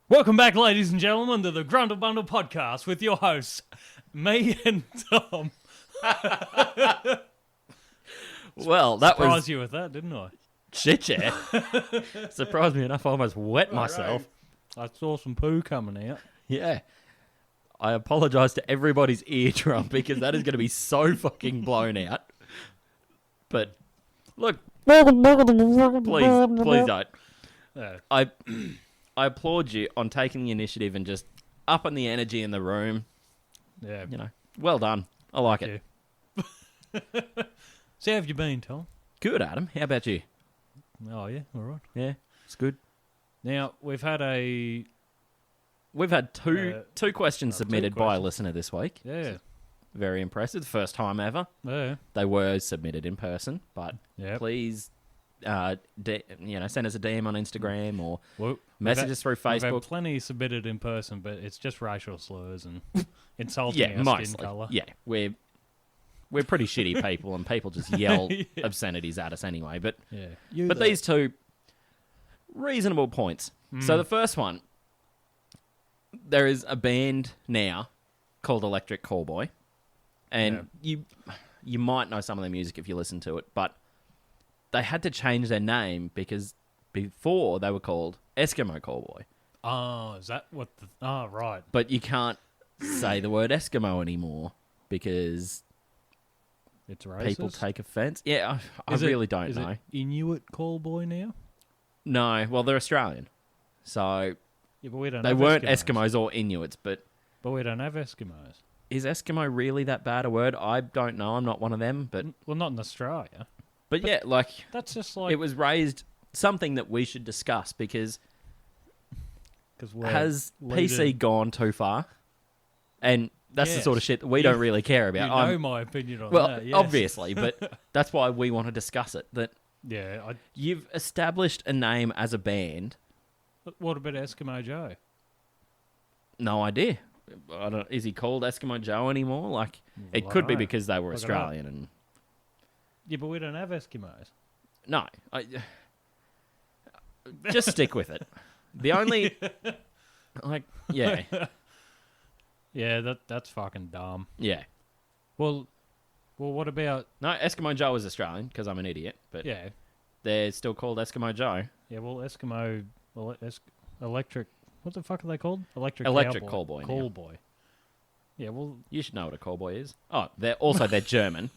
Welcome back, ladies and gentlemen, to the Grundle Bundle podcast with your hosts, me and Tom. Well, that Surprised was you with that, didn't I? shit, yeah. Surprised me enough, I almost wet myself. I saw some poo coming out. Yeah. I apologise to everybody's eardrum because that is going to be so fucking blown out. But, look, please don't. I applaud you on taking the initiative and just upping the energy in the room. Yeah. You know, well done. I like Thank it. you. So how have you been, Tom? Good, Adam. How about you? Oh, yeah, all right. Yeah, it's good. Now, we've had We've had two questions submitted by a listener this week. Yeah. Very impressive. First time ever. Yeah. They were submitted in person, but Yep. please, send us a DM on Instagram or Well, message us through We've had Facebook. plenty submitted in person, but it's just racial slurs and insulting Yeah, our mostly. skin colour. Yeah, we're pretty shitty people, and people just yell Yeah. obscenities at us anyway. But Yeah. but these two reasonable points. So the first one, there is a band now called Electric Callboy, and you might know some of their music if you listen to it, but they had to change their name because before they were called Eskimo Callboy. Oh, is that what the... Oh, right. But you can't say the word Eskimo anymore because It's racist. people take offense. Yeah, I Is it- really don't is know. it Inuit callboy now? No, well, they're Australian. So Yeah, but we don't they have weren't Eskimos or Inuits, but But we don't have Eskimos. is Eskimo really that bad a word? I don't know. I'm not one of them. But Well, not in Australia. yeah, like, That's just like... it was raised something that we should discuss because Cause we're has leading- PC gone too far? And that's the Yes. sort of shit that we don't really care You about. know my opinion on well, that, yes. obviously, but that's why we want to discuss it. That Yeah. you've established a name as a band. What about Eskimo Joe? No idea. Is he called Eskimo Joe anymore? Like, it Well, I could be don't know. because they were Look it up. Australian. And Yeah, but we don't have Eskimos. no, just stick with it. The only, yeah, Yeah, that's fucking dumb. yeah. Well, what about... No, Eskimo Joe is Australian because I'm an idiot, but Yeah. they're still called Eskimo Joe. Yeah, well, Eskimo... electric... What the fuck are they called? Electric Callboy now. Callboy. Yeah, well... You should know what a callboy is. Oh, they're German.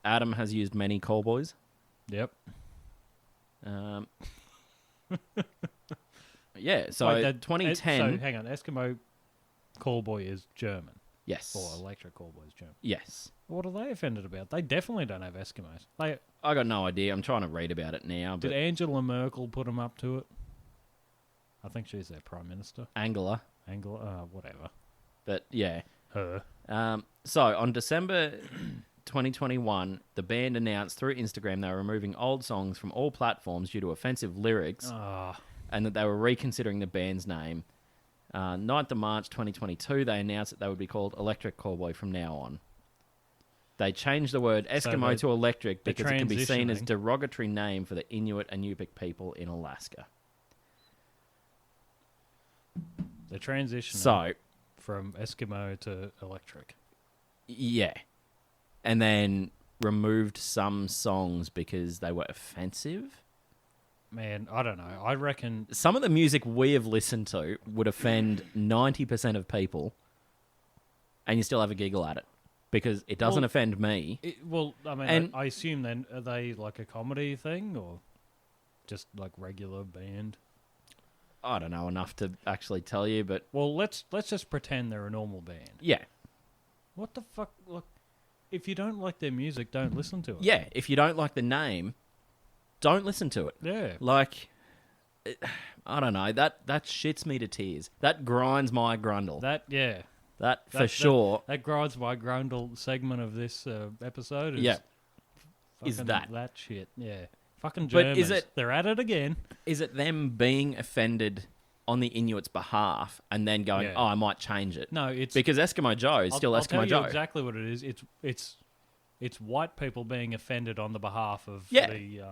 Adam has used many callboys. Yep. Yeah, so Wait, 2010. So, hang on. Eskimo Callboy is German. Yes. Or Electric Callboy is German. Yes. What are they offended about? They definitely don't have Eskimos. I got no idea. I'm trying to read about it now. Did But Angela Merkel put them up to it? I think she's their Prime Minister. Angela. Whatever. But yeah. Her. So on December 2021, the band announced through Instagram they were removing old songs from all platforms due to offensive lyrics, and that they were reconsidering the band's name. 9th of March 2022, they announced that they would be called Electric Callboy from now on. They changed the word Eskimo to Electric because it can be seen as transitioning. derogatory name for the Inuit and Yupik people in Alaska. They're transitioning So, from Eskimo to Electric. yeah. And then removed some songs because they were offensive. Man, I don't know. I reckon... Some of the music we have listened to would offend 90% of people, and you still have a giggle at it because it doesn't Well, offend me. I mean, And- I assume then, are they like a comedy thing or just like regular band? I don't know enough to actually tell you, but Well, let's just pretend they're a normal band. yeah. What the fuck? Look, if you don't like their music, don't listen to it. Yeah, if you don't like the name, don't listen to it. Yeah. Like, I don't know, that shits me to tears. That grinds my grundle. That for sure. That grinds my grundle segment of this episode. Is Yeah. fucking Is that. shit? Yeah. Fucking But Germans. is it- They're at it again. Is it them being offended on the Inuits' behalf and then going, Yeah. oh, I might change it? No, it's Because Eskimo Joe is still I'll Eskimo tell Joe. you exactly what it is. It's white people being offended on the behalf of Yeah. the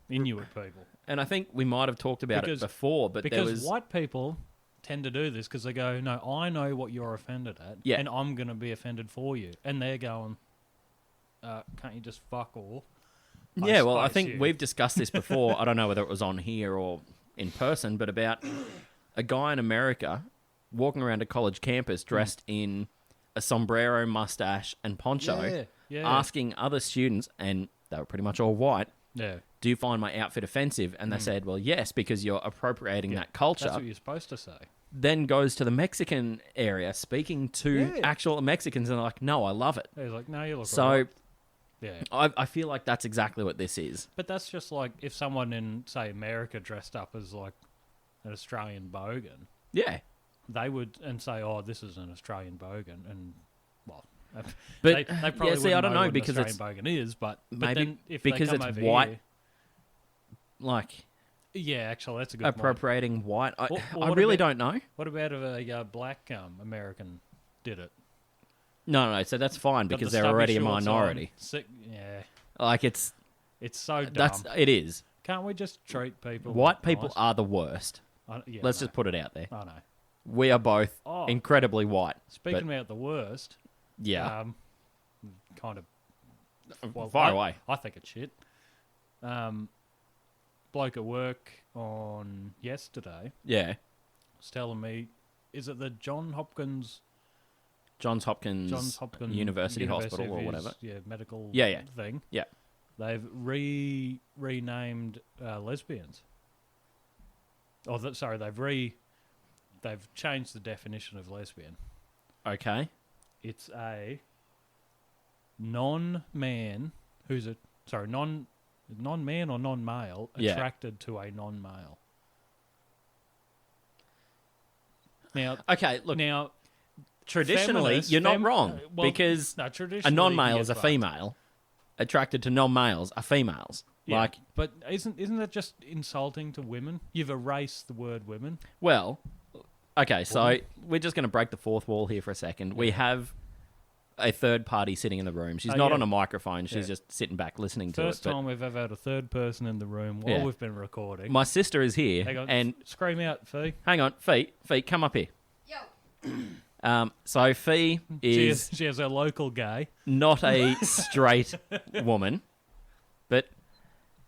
Inuit people. And I think we might have talked about it before, but there was... white people tend to do this because they go, no, I know what you're offended at, and I'm going to be offended for you. And they're going, can't you just fuck all? Yeah, well, I think we've discussed this before. I don't know whether it was on here or in person, but about a guy in America walking around a college campus dressed in a sombrero, mustache, and poncho, asking other students, and they were pretty much all white, do you find my outfit offensive? And they said, well, yes, because you're appropriating that culture. That's what you're supposed to say. Then goes to the Mexican area, speaking to actual Mexicans, and they're like, no, I love it. He's like, no, you look so. Right. Yeah, I feel like that's exactly what this is. But that's just like if someone in, say, America dressed up as like an Australian bogan. Yeah. They would and say, "Oh, this is an Australian bogan," and well, but they probably see, I don't know what because an Australian bogan is, but maybe then if because they come it's over white, here, like actually, that's a good appropriating point. white. I really don't know. What about if a black American did it? No. So that's fine because they're already a minority. Like it's so dumb. It is. Can't we just treat people? White people are the worst. Let's just put it out there. I know. We are both incredibly white. Speaking about the worst, kind of far away. I think it's shit. Bloke at work on yesterday, was telling me, is it the Johns Hopkins University Hospital or whatever? Medical thing. Yeah. They've renamed lesbians. They've changed the definition of lesbian. Okay. It's a non-man non-man or non-male attracted to a non-male. Now, okay, look. Now, traditionally, you're not wrong because a non-male is a female attracted to non-males are females. Yeah, but isn't that just insulting to women? You've erased the word women. Well, okay, so we're just going to break the fourth wall here for a second. We have a third party sitting in the room. She's not on a microphone. She's just sitting back listening to it. First time we've ever had a third person in the room while we've been recording. My sister is here. Hang on, and scream out, Fee. Hang on, Fee, come up here. Yo. So Fee is... She has a local gay. Not a straight woman. But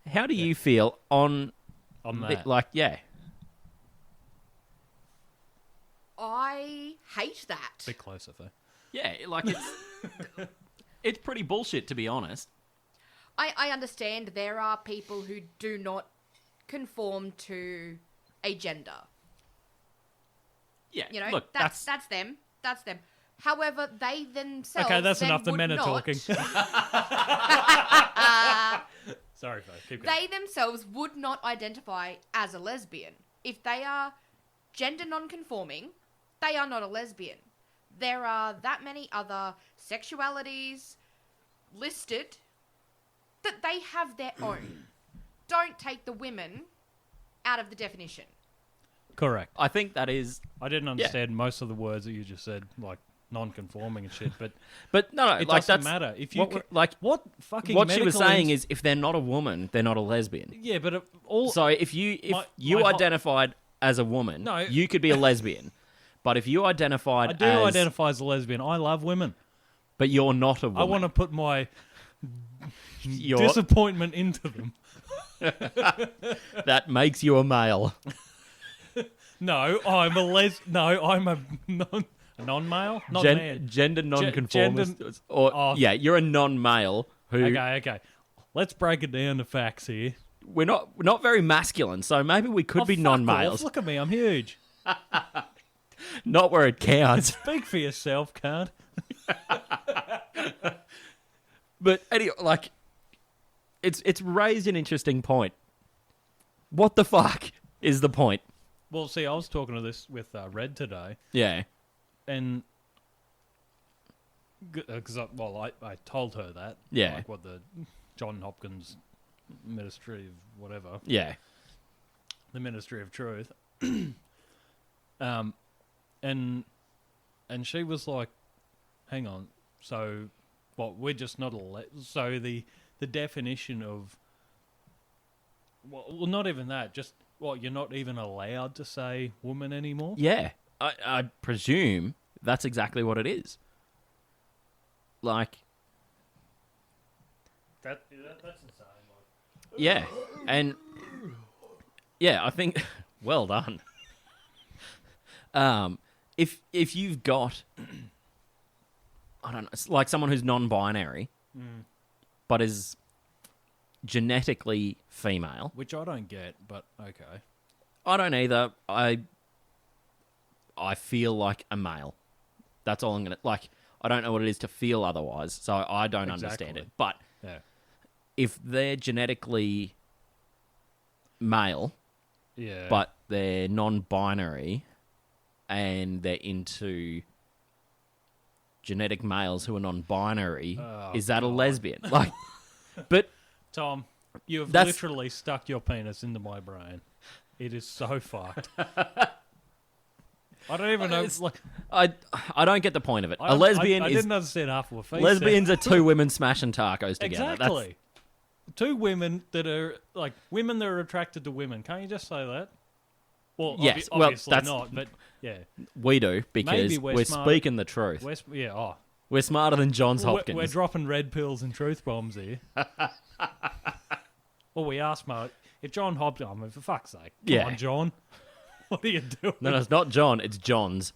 how do you feel on that? I hate that. A bit closer, Fee. Yeah, like it's pretty bullshit, to be honest. I understand there are people who do not conform to a gender. Yeah, you know, look, that's them. That's them. However, they themselves. Okay, that's enough. The men are talking. Sorry, folks. Keep going. They themselves would not identify as a lesbian. If they are gender non-conforming, they are not a lesbian. There are that many other sexualities listed that they have their own. Don't take the women out of the definition. Correct. I think that is... I didn't understand most of the words that you just said, like non-conforming and shit, but no, it like doesn't matter. If you what she was saying is, if they're not a woman, they're not a lesbian. Yeah, but so if you identified as a woman, you could be a lesbian. But if you identified identify as a lesbian. I love women. But you're not a woman. I want to put my disappointment into them. That makes you a male. No, I'm a non-male? Not man. Gender non-conformist. You're a non-male who... Okay. Let's break it down to facts here. We're not very masculine, so maybe we could be non-males. Look at me, I'm huge. Not where it counts. Speak for yourself, cunt. But anyway, like, it's raised an interesting point. What the fuck is the point? Well, see, I was talking to this with Red today. Yeah. And because I told her that. Yeah. Like what the Johns Hopkins Ministry of whatever. Yeah. The Ministry of Truth. And she was like, hang on, so what, we're just not so the definition of Well, not even that. Just you're not even allowed to say woman anymore. Yeah, I presume that's exactly what it is. Like, that's insane. yeah, and yeah, I think well done. If you've got, I don't know, it's like someone who's non-binary, but is genetically female, Which I don't get, but okay. I don't either. I feel like a male. That's all I'm gonna like. I don't know what it is to feel otherwise, so I don't understand it. But Yeah. if they're genetically male, Yeah. but they're non-binary, and they're into genetic males who are non-binary, Oh, is that a God. lesbian? Like, but Tom, you have That's- literally stuck your penis into my brain. It is so fucked. I don't even know. It's- Like, I don't get the point of it. I A lesbian I is didn't understand half of what Faith lesbians are two women smashing tacos together. Exactly. Two women that are like women that are attracted to women. Can't you just say that? Well, Yes, well, obviously that's- not. But yeah, We do because Maybe we're we're smart. speaking the truth. yeah. Oh, We're smarter than Johns Well, Hopkins. we're dropping red pills and truth bombs here. Well, we are smart. If John Hopkins, I mean, for fuck's sake, come Yeah. on, John. What are you doing? No, it's not John. It's Johns.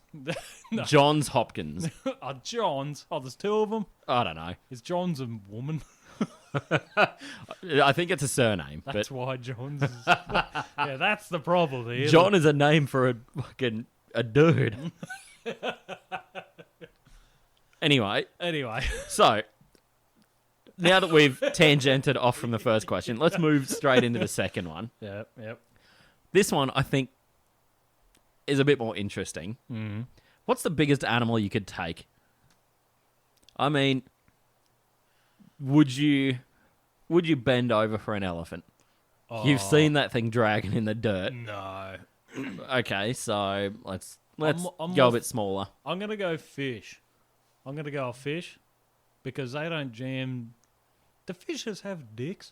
No. Johns Hopkins. John's. Oh, there's two of them. I don't know. Is John's a woman? I think it's a surname. That's But why John's is... Yeah, that's the problem here. John is a name for a dude. Anyway, so now that we've tangented off from the first question, let's move straight into the second one. Yep. This one, I think, is a bit more interesting. Mm-hmm. What's the biggest animal you could take? I mean, would you bend over for an elephant? You've seen that thing dragging in the dirt. No. Okay, so let's I'm go a more- bit smaller. I'm going to go fish. I'm going to go fish because they don't jam... Do fishes have dicks?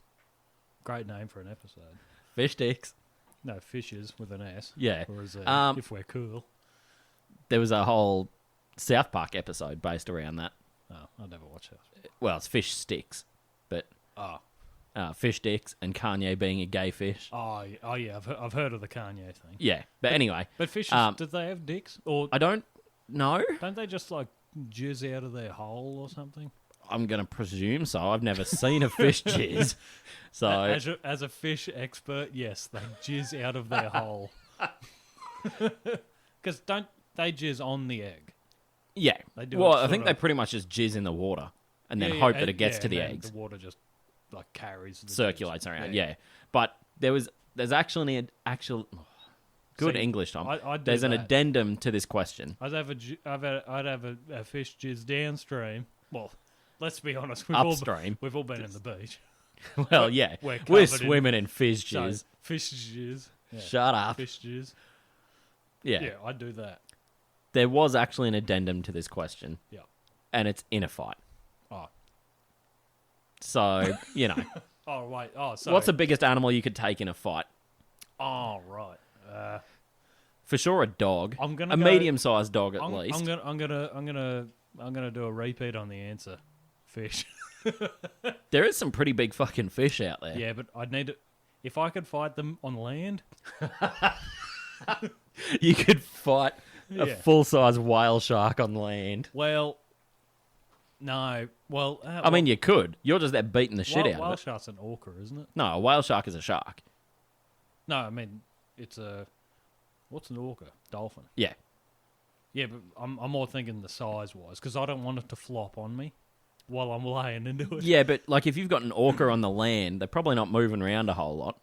Great name for an episode. Fish sticks. No, fishes with an S. Yeah. Or is it, Um, if we're cool. There was a whole South Park episode based around that. Oh, I never watched that. Well, it's fish sticks, but Oh. fish sticks and Kanye being a gay fish. Oh, yeah. I've heard of the Kanye thing. Yeah, but anyway, But fishes, do they have dicks? Or I don't know. don't they just, like, jizz out of their hole or something? I'm going to presume so. I've never seen a fish jizz. So, As a fish expert, yes, they jizz out of their hole. Because don't they jizz on the egg? yeah. They do Well, it I think sort they of- pretty much just jizz in the water and then Yeah, hope and- that it gets to and the then eggs. The water just, like, carries. The Circulates jizz. around, yeah. But there's actually an actual... Good See, English, Tom. I'd do There's an that. addendum to this question. I'd have a fish jizz downstream. Well, let's be honest. Upstream. We've all been in the beach. Well, yeah. We're We're covered in- swimming in fish So, jizz. fish jizz. Yeah. Shut up. Fish jizz. Yeah. Yeah, I'd do that. There was actually an addendum to this question, Yeah. and it's in a fight. Oh. So, you know. Oh, wait. Oh, sorry. What's the biggest animal you could take in a fight? Oh, right. For sure, a dog. I'm gonna a go- medium-sized dog at I'm least. gonna do a repeat on the answer. Fish. There is some pretty big fucking fish out there. Yeah, but I'd need to. If I could fight them on land, You could fight a Yeah. full-size whale shark on land. well, no. Well, I mean, you could. You're just there beating the shit out whale of it. shark's an orca, isn't it? No, a whale shark is a shark. No, I mean it's a. What's an orca? Dolphin. Yeah. Yeah, but I'm more thinking the size wise because I don't want it to flop on me while I'm laying into it. Yeah, but like if you've got an orca on the land, they're probably not moving around a whole lot.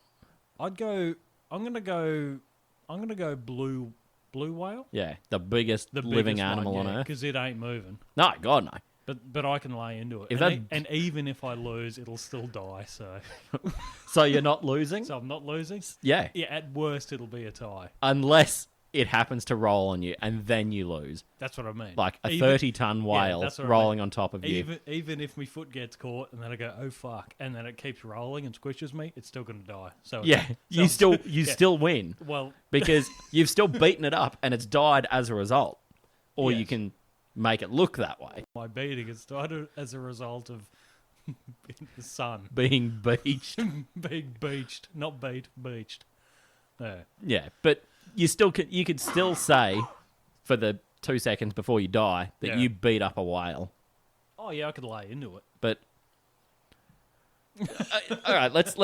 I'd go. I'm gonna go blue whale. Yeah, the biggest living animal on Earth. because it ain't moving. No, God, no. But I can lay into it. If and, that- and even if I lose, it'll still die. So So you're not losing? I'm not losing. Yeah, Yeah, at worst it'll be a tie. unless it happens to roll on you, and then you lose. That's what I mean. Like a 30-ton whale rolling on top of you. Even if my foot gets caught, and then I go, oh fuck, and then it keeps rolling and squishes me, it's still going to die. So You still win. Well, because you've still beaten it up, and it's died as a result. Or Yes. you can make it look that way. my beating has started as a result of the sun Being beached. being beached, not beached. Yeah. Yeah, but you could still say for the 2 seconds before you die that you beat up a whale. Oh yeah, I could lay into it. But all right, let's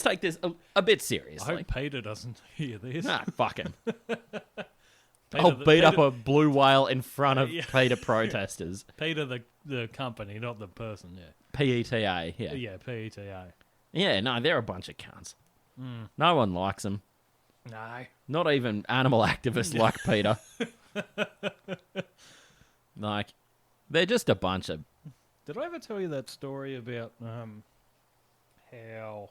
take this a bit I seriously. hope Peter doesn't hear this. Nah, fucking. Peter I'll the- beat up Peter- a blue whale in front of Yeah. Peter protesters. Peter the company, not the person. Yeah. PETA, yeah. Yeah. PETA. Yeah, no, they're a bunch of cunts. Mm. No one likes them. No. Not even animal activists like Peter. Like, they're just a bunch of... Did I ever tell you that story about how?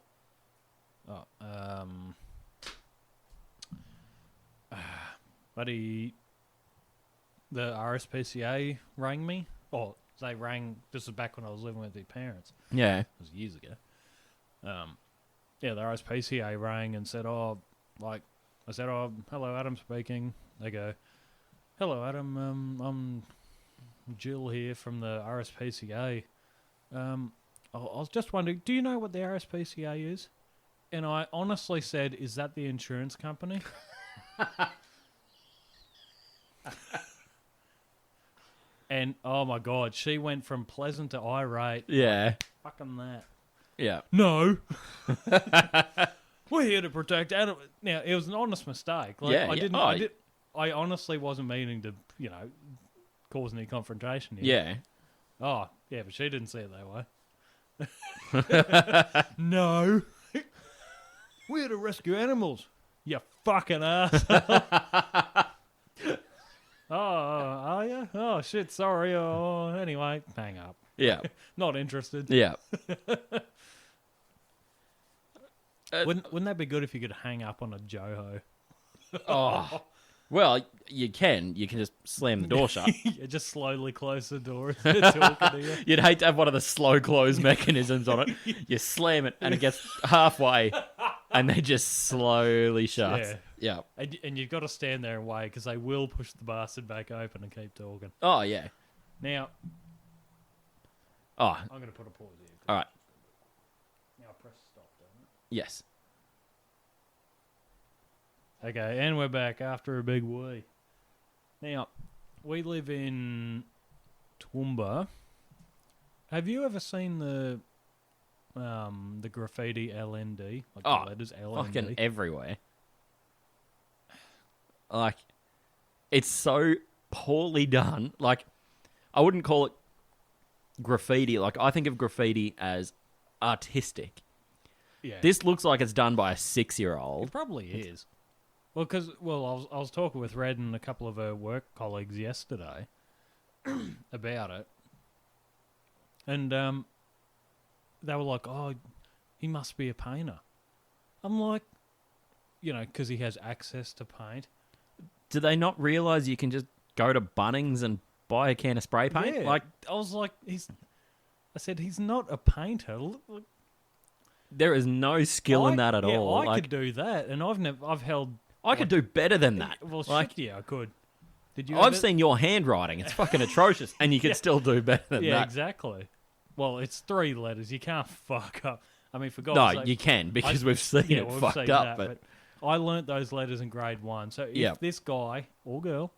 Buddy, the RSPCA rang me. Or they rang. This was back when I was living with their parents. Yeah. It was years ago. Yeah, the RSPCA rang and said, I said, hello, Adam speaking. They go, hello, Adam. I'm Jill here from the RSPCA. I was just wondering, do you know what the RSPCA is? And I honestly said, is that the insurance company? And, oh my God, she went from pleasant to irate. Yeah. Fucking that. Yeah. No. We're here to protect animals. Now, it was an honest mistake. Like, Yeah, I yeah. didn't. I honestly wasn't meaning to, cause any confrontation here. Yeah. Oh, yeah, but she didn't see it that way. No. We're here to rescue animals. You fucking ass. Oh, are you? Oh, shit, sorry. Oh, anyway, hang up. Yeah. Not interested. Yeah. Wouldn't that be good if you could hang up on a Joho? Oh. Well, you can. You can just slam the door shut. You just slowly close the door as they're talking to you. You'd hate to have one of the slow close mechanisms on it. You slam it and it gets halfway and they just slowly shut. Yeah. Yeah. And you've got to stand there and wait because they will push the bastard back open and keep talking. Oh, yeah. Now, Oh, I'm going to put a pause here. all right. Now press stop, don't Yes. it? Okay, and we're back after a big wee. Now, we live in Toowoomba. Have you ever seen the graffiti LND? Like Oh, the letters LND? Fucking everywhere. Like, it's so poorly done. Like, I wouldn't call it graffiti. Like, I think of graffiti as artistic. Yeah. This looks like it's done by a It 6-year-old. probably is. Well, because I was talking with Red and a couple of her work colleagues yesterday about it, and they were like, "Oh, he must be a painter." I'm like, because he has access to paint. Do they not realise you can just go to Bunnings and buy a can of spray paint? Yeah. Like, I was like, I said he's not a painter. Look, there is no skill in that at all. I Like, could do that, and I've held. I could do better than that. Well, like, shit, yeah, I could. Did you? I've ever- seen your handwriting. It's fucking atrocious, and you can still do better than Yeah, that. exactly. Well, it's 3 letters. You can't fuck up. I mean, for God's No, sake. you can because we've seen it we've fucked seen up. that, but I learnt those letters in grade 1. So if Yeah. this guy or girl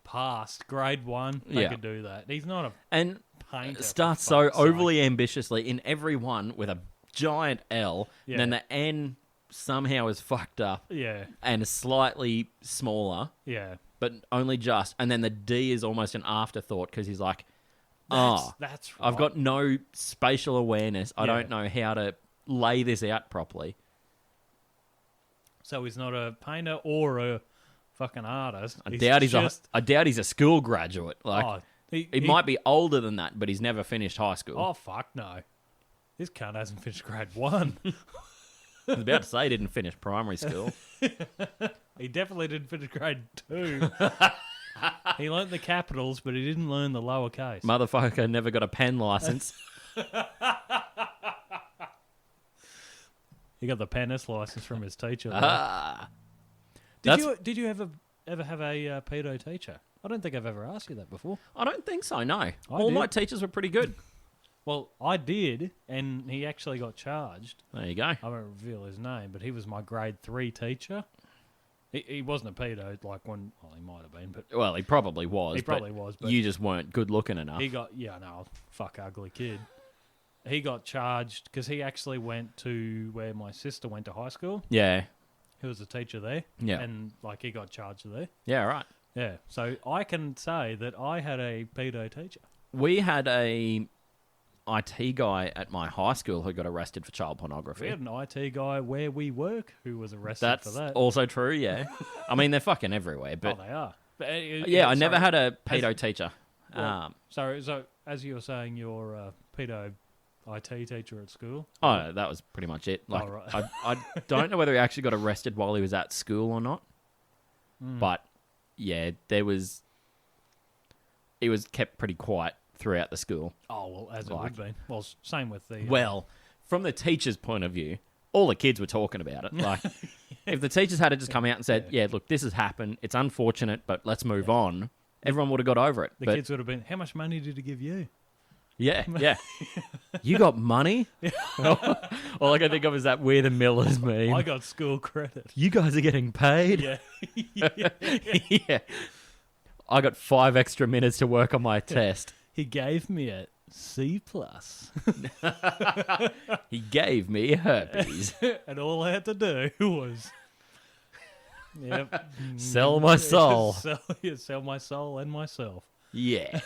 passed grade 1, they Yeah. could do that. He's not a and painter. for starts so fuck's sake. overly ambitiously in every one with a giant L, Yeah. and then the N somehow is fucked up Yeah, and slightly smaller, yeah. but only just. And then the D is almost an afterthought because he's like, That's right. I've got no spatial awareness. I Yeah. don't know how to lay this out properly. So he's not a painter or a fucking artist. I doubt he's a school graduate. Like, Oh, he might be older than that, but he's never finished high school. Oh, fuck no. This cunt hasn't finished grade 1. I was about to say he didn't finish primary school. He definitely didn't finish grade 2. He learnt the capitals, but he didn't learn the lowercase. Motherfucker never got a pen license. He got the PENS license from his teacher. Did you ever have a pedo teacher? I don't think I've ever asked you that before. I don't think so, no. All my teachers were pretty good. Well, I did, and he actually got charged. There you go. I won't reveal his name, but he was my grade 3 teacher. He wasn't a pedo, like when... Well, he might have been, but... Well, he probably was. He probably was, but... You just weren't good looking enough. He got... Yeah, no, fuck ugly kid. He got charged because he actually went to where my sister went to high school. Yeah. He was a teacher there. Yeah. And, like, he got charged there. Yeah, right. Yeah. So I can say that I had a pedo teacher. We had a IT guy at my high school who got arrested for child pornography. We had an IT guy where we work who was arrested That's for that. also true, yeah. I mean, they're fucking everywhere, but... Oh, they are. But, yeah, I never had a pedo teacher. Well, so as you were saying, your pedo IT teacher at school? Oh, no, that was pretty much it. Like, right. I don't know whether he actually got arrested while he was at school or not. But, yeah, he was kept pretty quiet throughout the school. Oh, well, as it would be. Well, same with the... Well, from the teacher's point of view, all the kids were talking about it. Like, if the teachers had just come out and said, yeah, look, this has happened. It's unfortunate, but let's move on. Everyone would have got over it. The kids would have been, how much money did he give you? Yeah, yeah. You got money? All I can think of is that We're the Millers meme. I got school credit. You guys are getting paid? Yeah. Yeah. I got 5 extra minutes to work on my test. He gave me a C+. He gave me herpes. And all I had to do was... Sell my soul. Sell my soul and myself. Yeah.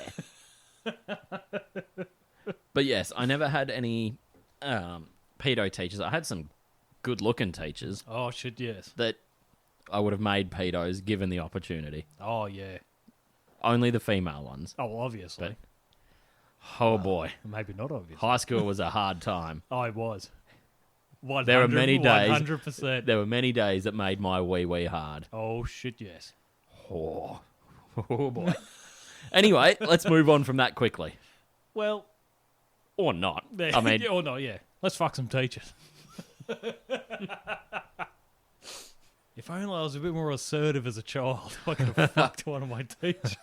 But yes, I never had any pedo teachers. I had some good-looking teachers. Oh, shit, yes. That I would have made pedos given the opportunity. Oh, yeah. Only the female ones. Oh, obviously. But, oh, boy. Maybe not obviously. High school was a hard time. Oh, it was. There were many days. 100%. There were many days that made my wee hard. Oh, shit, yes. Oh boy. Anyway, let's move on from that quickly. Well... Or not. I mean... Or not, yeah. Let's fuck some teachers. If only I was a bit more assertive as a child, I could have fucked one of my teachers.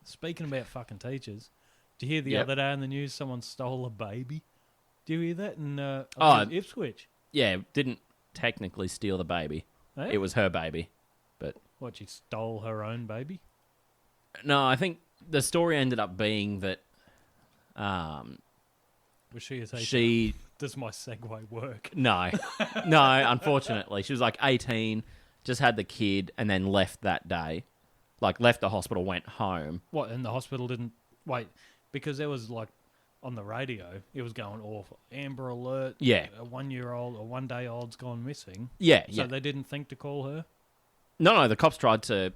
Speaking about fucking teachers, did you hear the other day in the news someone stole a baby? Do you hear that in Ipswich? Yeah, didn't technically steal the baby. Eh? It was her baby. But what, she stole her own baby? No, I think the story ended up being that was she a teacher? Does my segue work? No. No, unfortunately. She was like 18, just had the kid, and then left that day. Like, left the hospital, went home. What, and the hospital didn't... Wait, because there was, like, on the radio, it was going off. Amber Alert. Yeah. A 1-year-old, a 1-day-old's gone missing. Yeah, So they didn't think to call her? No, the cops tried to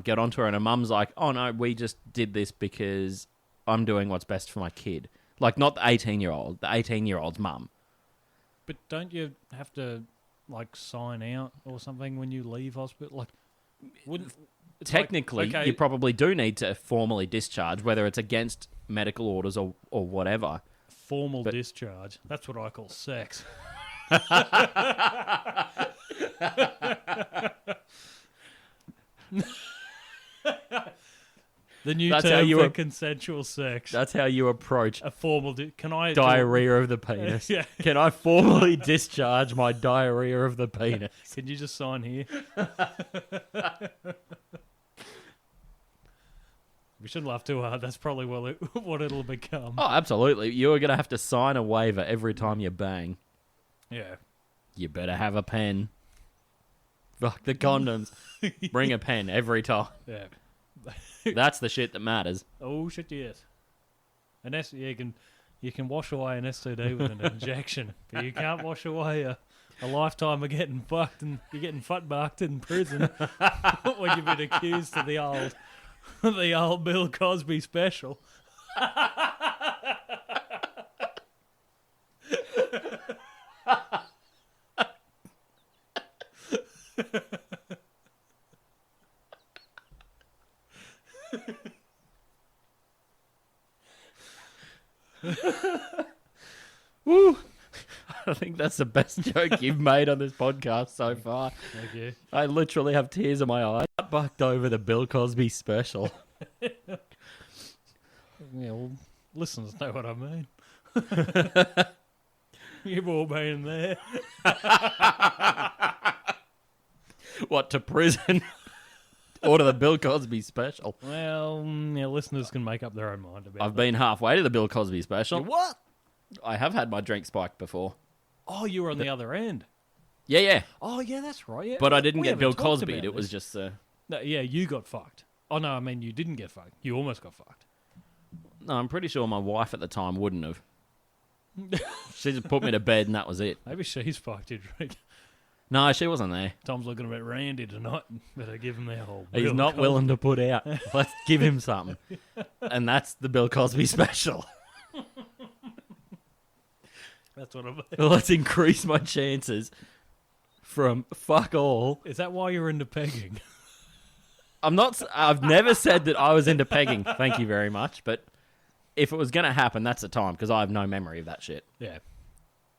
get onto her, and her mum's like, oh, no, we just did this because I'm doing what's best for my kid. Like, not the 18-year-old, the 18-year-old's mum. But don't you have to, like, sign out or something when you leave hospital? Like, wouldn't... Technically, you probably do need to formally discharge, whether it's against medical orders or whatever. Formal discharge. That's what I call sex. The new term for consensual sex. That's how you approach a formal... Can I... Diarrhea of the penis. Yeah. Can I formally discharge my diarrhea of the penis? Can you just sign here? We shouldn't laugh too hard. That's probably what it'll become. Oh, absolutely. You're going to have to sign a waiver every time you bang. Yeah. You better have a pen. Fuck the condoms. Bring a pen every time. Yeah. That's the shit that matters. Oh, shit, yes. You can wash away an STD with an injection, but you can't wash away a lifetime of getting fucked and you're getting futt-bucked in prison when you've been accused of the old Bill Cosby special. Woo! I think that's the best joke you've made on this podcast so far. Thank you. I literally have tears in my eyes. Bucked over the Bill Cosby special. Yeah, well, listeners know what I mean. You've all been there. What, to prison? Or to the Bill Cosby special? Well, yeah, listeners can make up their own mind about I've been halfway to the Bill Cosby special. What? I have had my drink spiked before. Oh, you were on the other end. Yeah, yeah. Oh, yeah, that's right. Yeah. But I didn't We get haven't Bill talked Cosby. about It was this. just... No, yeah, you got fucked. Oh, no, I mean, you didn't get fucked. You almost got fucked. No, I'm pretty sure my wife at the time wouldn't have. She just put me to bed and that was it. Maybe she's fucked your drink. No, she wasn't there. Tom's looking a bit randy tonight. Better give him their whole He's Bill not Cosby. willing to put out. Let's give him something. And that's the Bill Cosby special. That's what I mean. Let's increase my chances from fuck all. Is that why you're into pegging? I've never said that I was into pegging. Thank you very much. But if it was going to happen, that's the time because I have no memory of that shit. Yeah.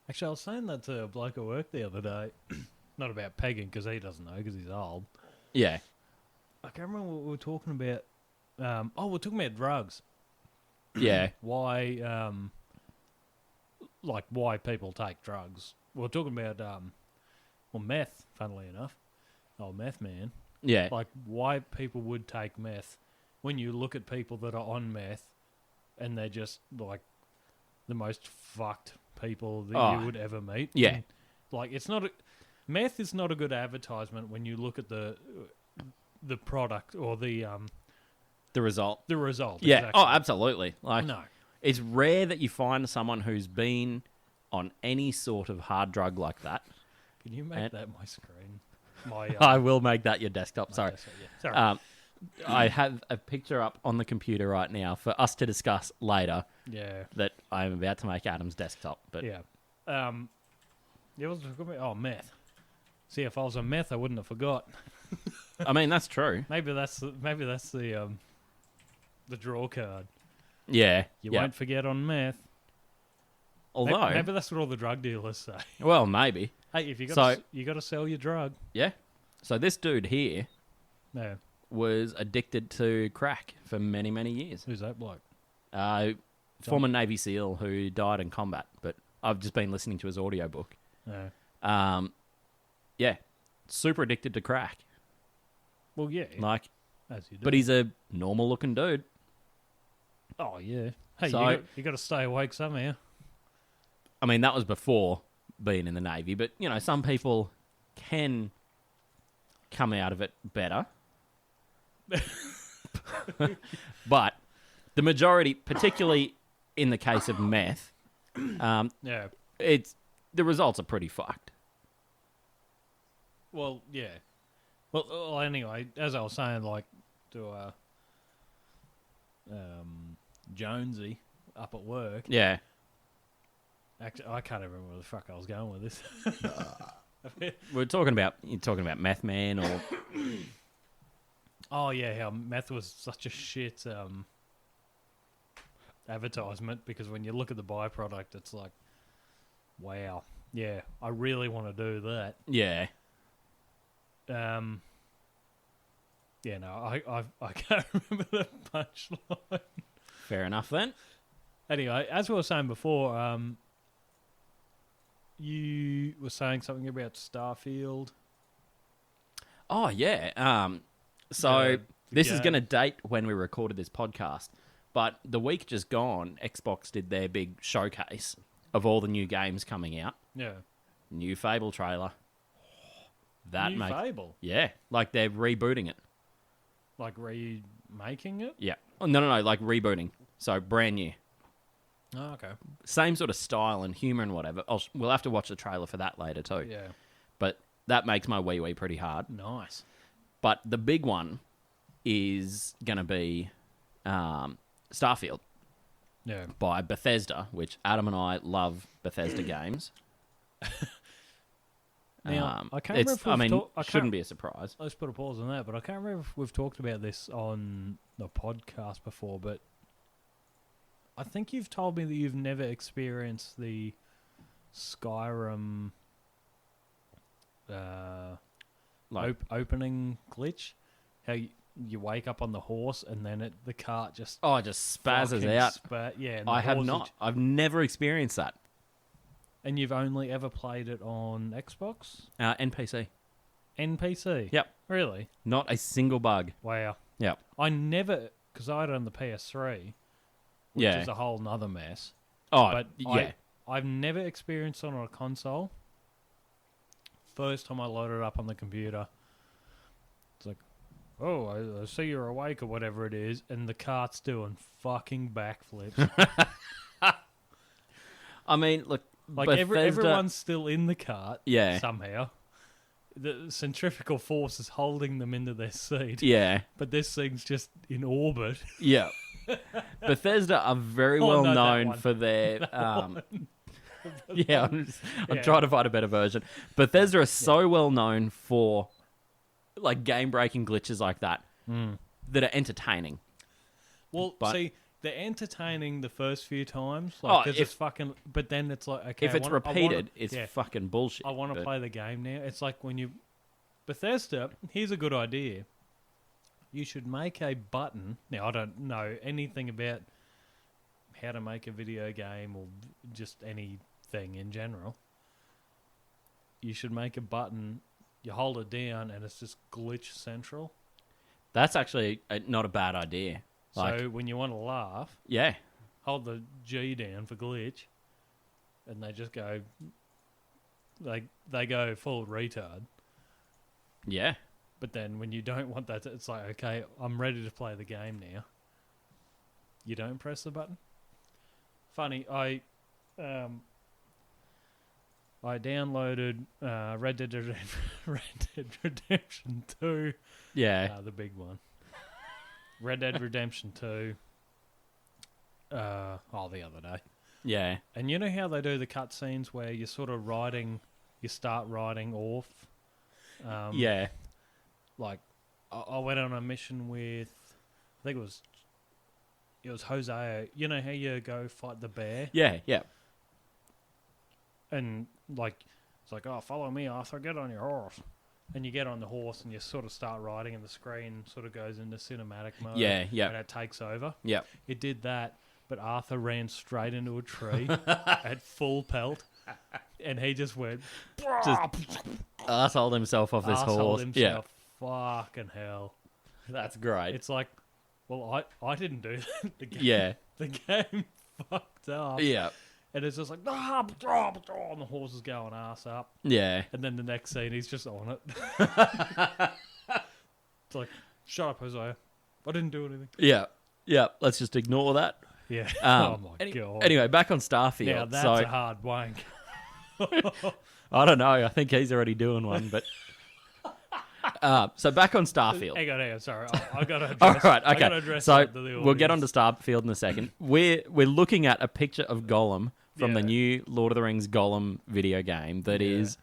Actually, I was saying that to a bloke at work the other day. Not about pegging because he doesn't know because he's old. Yeah. I can't remember what we were talking about. We're talking about drugs. Yeah. Why, why people take drugs. We're talking about, meth, funnily enough. Oh, meth man. Yeah. Like, why people would take meth when you look at people that are on meth and they're just, like, the most fucked people that you would ever meet. Yeah. And, like, it's not... Meth is not a good advertisement when you look at the product or the result. The result. Yeah. Exactly. Oh, absolutely. Like, No. it's rare that you find someone who's been on any sort of hard drug like that. Can you make that my screen? My, I will make that your desktop. Sorry. Sorry. I have a picture up on the computer right now for us to discuss later Yeah. that I'm about to make Adam's desktop. But Yeah. Yeah, what's it called? Oh, meth. See, if I was on meth, I wouldn't have forgot. I mean, that's true. Maybe that's the draw card. Yeah. You yeah. won't forget on meth. Although, Maybe that's what all the drug dealers say. well, maybe. Hey, if you So- got to sell your drug. Yeah. So this dude here No, was addicted to crack for many, many years. who's that bloke? Former Navy SEAL who died in combat, but I've just been listening to his audiobook. No. Yeah. Super addicted to crack. Well, yeah, Like, as you do. but he's a normal looking dude. Oh yeah. Hey, So- you got to stay awake somehow. I mean, that was before being in the Navy, but, you know, some people can come out of it better. But the majority, particularly in the case of meth, Yeah. the results are pretty fucked. Well, yeah. Well, anyway, as I was saying, like to Jonesy up at work. Yeah. Actually, I can't even remember where the fuck I was going with this. You're talking about Meth Man or... Oh yeah, how meth was such a shit advertisement because when you look at the byproduct, it's like, wow, yeah, I really want to do that. Yeah. Yeah, no, I can't remember the punchline. Fair enough then. Anyway, as we were saying before, you were saying something about Starfield. Oh, yeah. So Yeah, this is game. going to date when we recorded this podcast, but the week just gone, Xbox did their big showcase of all the new games coming out. Yeah, New Fable trailer. That New makes... Fable, Yeah, like they're rebooting it. like remaking it. Yeah. Oh, no, like rebooting. So brand new. Oh, okay. Same sort of style and humor and whatever. We'll have to watch the trailer for that later too. Yeah, But that makes my wee pretty hard. nice. But the big one is going to be Starfield Yeah, by Bethesda, which Adam and I love Bethesda games. Now, I can't remember if we've shouldn't be a surprise. Let's put a pause on that, but I can't remember if we've talked about this on the podcast before, but I think you've told me that you've never experienced the Skyrim opening glitch. How you wake up on the horse and then the cart just... Oh, it just spazzes out. Yeah. I have not. I've never experienced that. And you've only ever played it on Xbox? NPC. NPC? Yep. Really? Not a single bug. Wow. Yep. I never... Because I had it on the PS3, which is a whole nother mess. Oh, but yeah. I've never experienced it on a console. First time I loaded it up on the computer, it's like, oh, I see you're awake or whatever it is, and the cart's doing fucking backflips. I mean, look, like everyone's still in the cart somehow. The centrifugal force is holding them into their seat. Yeah. But this thing's just in orbit. Yeah. Bethesda are very well known for their... I'm trying to find a better version. Bethesda are so well known for like game-breaking glitches like that that are entertaining. Well, see, they're entertaining the first few times. Like, it's fucking... But then it's like, okay... If it's repeated, it's fucking bullshit. I want to play the game now. It's like when you... Bethesda, here's a good idea. You should make a button... Now, I don't know anything about how to make a video game or just anything in general. You should make a button, you hold it down, and it's just glitch central. That's actually not a bad idea. So when you want to laugh, hold the G down for glitch, and they just go, they go full retard. Yeah. But then when you don't want that, it's like, okay, I'm ready to play the game now. You don't press the button. Funny, I downloaded Red Dead Redemption 2. Yeah. The big one. Red Dead Redemption 2. The other day. Yeah. And you know how they do the cutscenes where you're sort of you start riding off? Yeah. Like, I went on a mission with, I think it was Hosea. You know how you go fight the bear? Yeah, yeah. And, like, it's like, oh, follow me, Arthur, get on your horse. And you get on the horse and you sort of start riding and the screen sort of goes into cinematic mode. Yeah, yeah. And it takes over. Yeah. It did that, but Arthur ran straight into a tree at full pelt. And he just went... Just arseholed himself off this horse. Himself. Yeah. Fucking hell. That's great. It's like, well, I didn't do that. The game fucked up. Yeah. And it's just like, and the horse is going ass up. Yeah. And then the next scene, he's just on it. It's like, shut up, Hosea. I didn't do anything. Yeah. Yeah. Let's just ignore that. Yeah. Oh, my God. Anyway, back on Starfield. Now, that's a hard wank. I don't know. I think he's already doing one, but... so back on Starfield. Hang on. Sorry, I got to address. All right, okay. Address so we'll get on to Starfield in a second. We're looking at a picture of Gollum from the new Lord of the Rings Gollum video game that is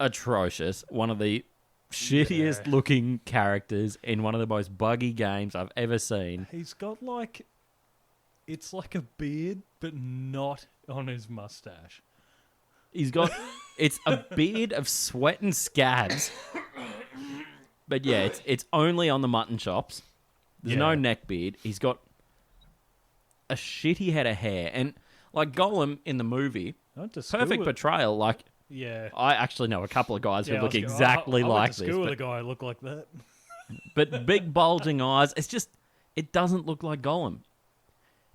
atrocious. One of the shittiest looking characters in one of the most buggy games I've ever seen. He's got it's like a beard, but not on his mustache. He's got, it's a beard of sweat and scabs. But yeah, it's only on the mutton chops. There's no neck beard. He's got a shitty head of hair. And like Gollum in the movie, perfect portrayal. Like, I actually know a couple of guys who look exactly like this. I went to school with a guy who looked like that. But big bulging eyes. It's just, it doesn't look like Gollum.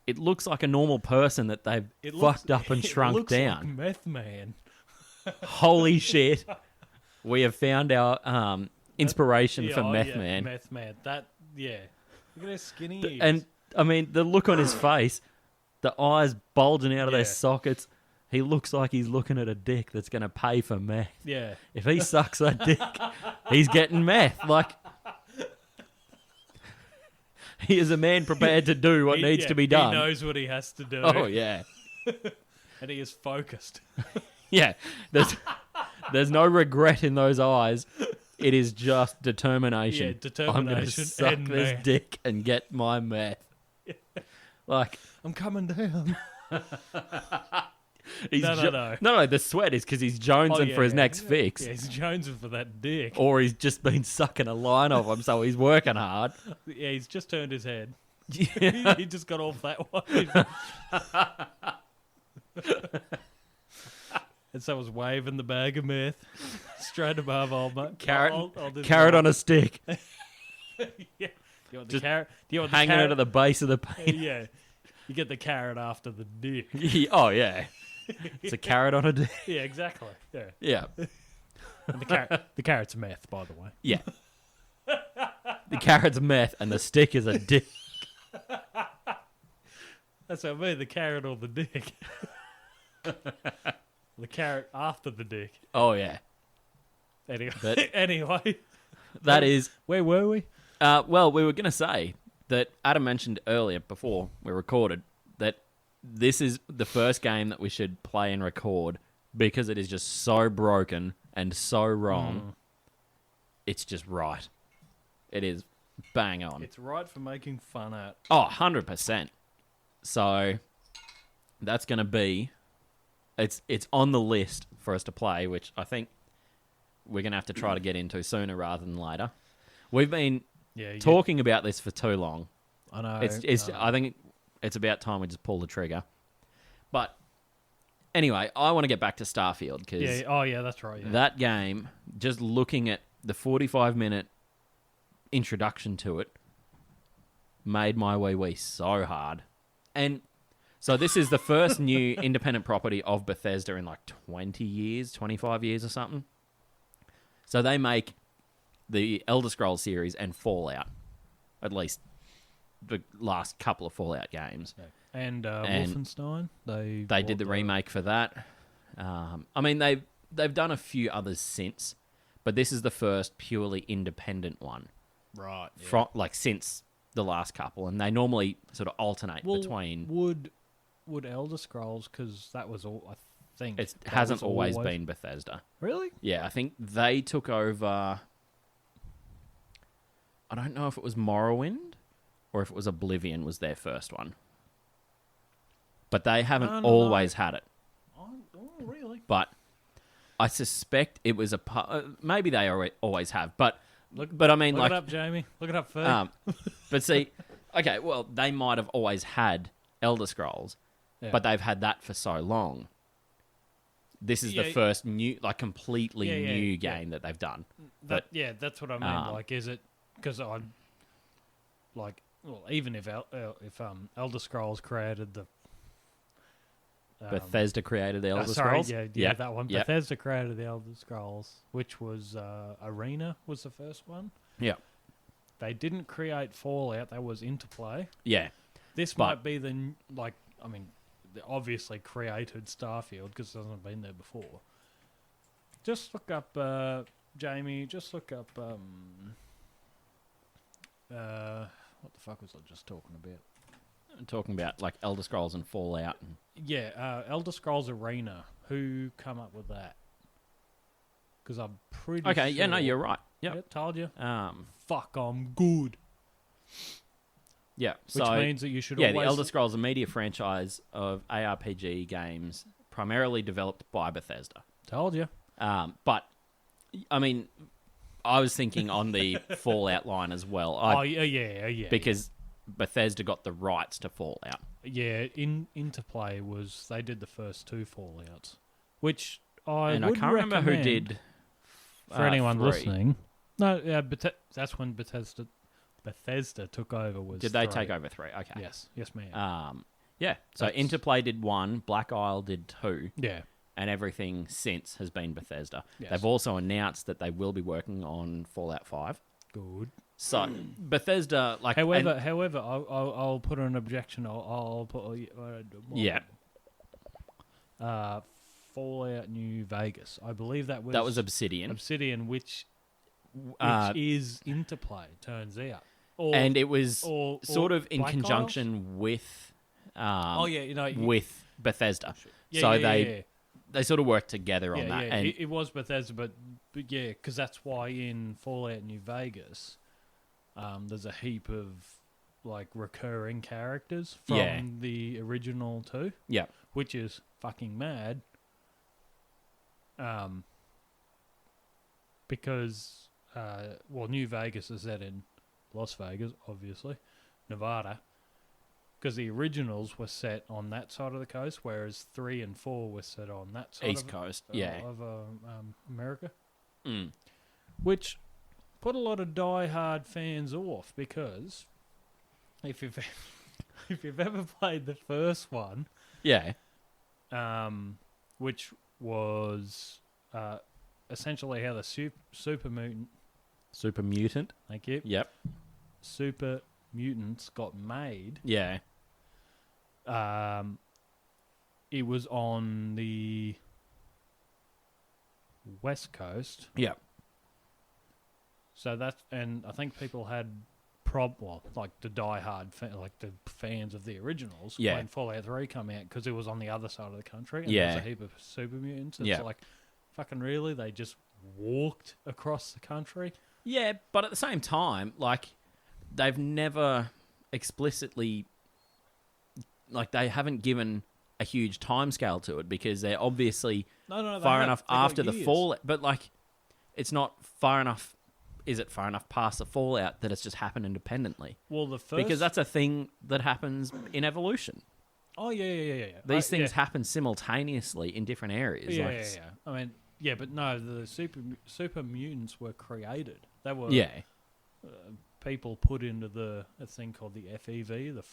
It looks like a normal person that they've fucked up and shrunk down. Like Meth Man. Holy shit. We have found our inspiration for Meth Man. Meth Man. Look at how skinny he is. And, I mean, the look on his face, the eyes bulging out of their sockets, he looks like he's looking at a dick that's going to pay for meth. Yeah. If he sucks that dick, he's getting meth. Like, he is a man prepared to do what needs to be done. He knows what he has to do. Oh, yeah. And he is focused. Yeah. There's no regret in those eyes. It is just determination. Yeah, determination I'm going to suck and this meth. dick and get my meth. Like, I'm coming down. he's No. no. The sweat is because he's jonesing for his next fix. Yeah, he's jonesing for that dick. Or he's just been sucking a line off him, so he's working hard. Yeah, he's just turned his head. Yeah. He just got off that one. And so was waving the bag of meth straight above old mate. Carrot on a stick, Yeah. You want the Just carrot? Do you want the hanging carrot? out of the base of the paint. Yeah. You get the carrot after the dick. Oh, yeah. It's a carrot on a dick. Yeah, exactly. Yeah. Yeah. And the carrot's meth, by the way. Yeah. The carrot's meth and the stick is a dick. That's what I mean, the carrot or the dick. The carrot after the dick. Oh, yeah. Anyway, But- anyway, That is... where were we? Well, we were going to say that Adam mentioned earlier before we recorded that this is the first game that we should play and record because it is just so broken and so wrong. It's just right. It is bang on. It's right for making fun at. Oh, 100%. So that's going to be... It's on the list for us to play, which I think we're going to have to try to get into sooner rather than later. We've been talking about this for too long. I know. I think it's about time we just pull the trigger. But anyway, I want to get back to Starfield because that's right. Yeah. that game, just looking at the 45-minute introduction to it, made my wee so hard. And so this is the first new independent property of Bethesda in like 20 years, 25 years or something. So they make the Elder Scrolls series and Fallout, at least the last couple of Fallout games. And Wolfenstein, they did the remake for that. I mean, they've done a few others since, but this is the first purely independent one, right? Yeah. from like since the last couple, and they normally sort of alternate between. Would Elder Scrolls, because that was all I think It hasn't always been Bethesda. Really? Yeah, I think they took over. I don't know if it was Morrowind or if it was Oblivion was their first one. But they haven't always had it. Oh, really? But I suspect it was maybe they always have. But I mean, Look like, it up, Jamie. Look it up first. but see, okay, well, they might have always had Elder Scrolls, but they've had that for so long. This is the first new, like, completely new game that they've done. That's what I mean. Like, is it because I like? Well, even if Elder Scrolls created the Bethesda created the Elder sorry, Scrolls. yeah, that one. Yep. Bethesda created the Elder Scrolls, which was Arena was the first one. Yeah, They didn't create Fallout. That was Interplay. yeah. This might be the like. I mean, they obviously created Starfield because it hasn't been there before. Just look up, Jamie. Just look up. What the fuck was I just talking about? I'm talking about like Elder Scrolls and Fallout. Yeah, Elder Scrolls Arena. Who come up with that? Because I'm pretty Okay, sure. yeah, no, you're right. Yeah, Yep. told you. Fuck, I'm good. Yeah, Which so means that you should the always... Elder Scrolls, a media franchise of ARPG games, primarily developed by Bethesda. Told you. But I mean, I was thinking on the Fallout line as well. Yeah. Because Bethesda got the rights to Fallout. Yeah, Interplay was... They did the first two Fallouts. Which I And I would can't remember who recommend did... For anyone 3. listening. No, yeah, that's when Bethesda took over. Did they take over 3? Okay. Yes, ma'am. Yeah, so Interplay did 1, Black Isle did 2. Yeah. And everything since has been Bethesda. Yes. They've also announced that they will be working on Fallout 5. Good. So Bethesda, like, However, I'll put an objection. I'll put yeah, Fallout New Vegas. I believe that was Obsidian. Obsidian, which is Interplay. Turns out, and it was or sort of in Black conjunction with, with with Bethesda. Yeah, so yeah. they they sort of work together on that. Yeah, And it was Bethesda, but yeah, because that's why in Fallout New Vegas, there's a heap of like recurring characters from the original too. Yeah. Which is fucking mad. Because New Vegas is set in Las Vegas, obviously, Nevada. Because the originals were set on that side of the coast, whereas 3 and 4 were set on that side East Coast, of America. Mm. Which put a lot of die-hard fans off, because if you've if you've ever played the first one, Yeah. which was essentially how the super mutant, Super Mutant. thank you, Yep. super mutants got made. Yeah. It was on the West Coast. Yep. So that's, and I think people had like the die-hard, like the fans of the originals, Yeah. when Fallout 3 came out, because it was on the other side of the country, and Yeah. there was a heap of super mutants. It's Yeah. like, fucking really? They just walked across the country? Yeah, but at the same time, like, they've never explicitly, like, they haven't given a huge timescale to it, because they're obviously No, far enough They got after the years. Fallout, but like, it's not far enough. Is it far enough past the Fallout that it's just happened independently? Well, the first... Because that's a thing that happens in evolution. Oh, yeah. These things happen simultaneously in different areas. Yeah, like, yeah. I mean, yeah, but no, the super mutants were created. They were people put into a thing called the FEV, the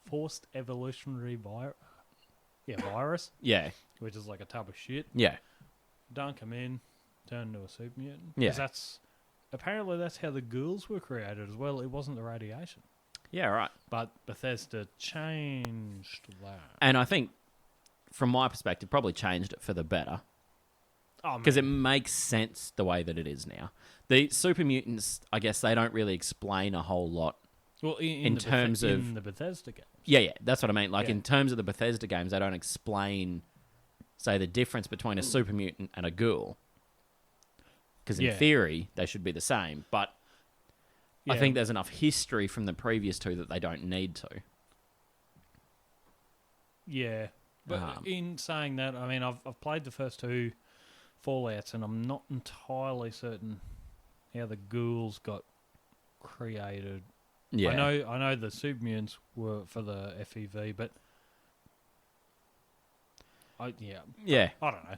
forced evolutionary virus, Yeah. which is like a tub of shit. Yeah. Dunk them in, turn into a super mutant. Yeah. 'Cause apparently that's how the ghouls were created as well. It wasn't the radiation. Yeah, right. But Bethesda changed that. And I think, from my perspective, probably changed it for the better. Oh, Because it makes sense the way that it is now. The super mutants, I guess, they don't really explain a whole lot. well, in terms of... in the Bethesda games. Yeah, that's what I mean. Like, Yeah. in terms of the Bethesda games, they don't explain, say, the difference between a super mutant and a ghoul. Because in theory, they should be the same. But I think there's enough history from the previous two that they don't need to. Yeah. But in saying that, I mean, I've played the first two Fallouts, and I'm not entirely certain how the ghouls got created. Yeah. I know the super mutants were for the FEV, but I don't know.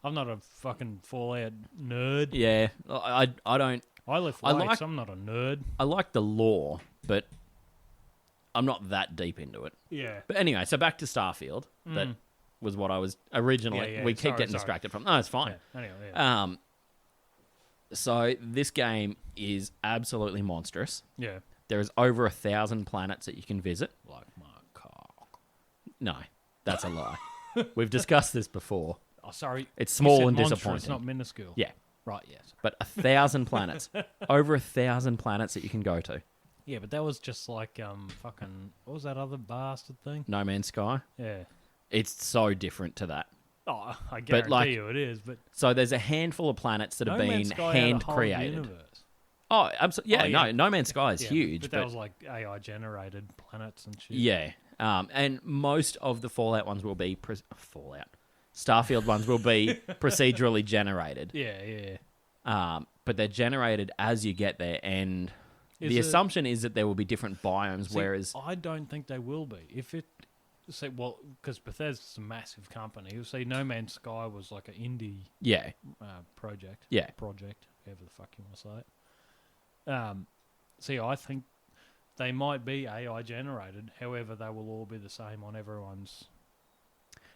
I'm not a fucking Fallout nerd. Yeah. I don't... I lift weights. I'm not a nerd. I like the lore, but I'm not that deep into it. Yeah. But anyway, so back to Starfield. That was what I was originally... Yeah, we keep getting sorry. distracted from... No, it's fine. Yeah. Anyway, yeah. So this game is absolutely monstrous. Yeah. There is over 1,000 planets that you can visit. Like my cock. No, that's a lie. We've discussed this before. Oh, sorry. It's You small said and monstrous, disappointing. not minuscule. Yeah, Right, yes. but 1,000 planets. Over 1,000 planets that you can go to. Yeah, but that was just like fucking... What was that other bastard thing? No Man's Sky. Yeah. It's so different to that. Oh, I guarantee you it is, but... So there's a handful of planets that have No been Man's Sky had a hand whole created. universe. Oh, absolutely. Yeah, Oh, yeah. No Man's Sky is Yeah, huge. But that was like AI generated planets and shit. Yeah. And most of the Fallout ones will be... Starfield ones will be procedurally generated. Yeah. But they're generated as you get there, and the assumption is that there will be different biomes, whereas... I don't think they will be. If it... Say, well, because Bethesda's a massive company. You see, No Man's Sky was like an indie Yeah. project. Yeah. Project, whatever the fuck you want to say it. See, I think they might be AI generated. However, they will all be the same on everyone's...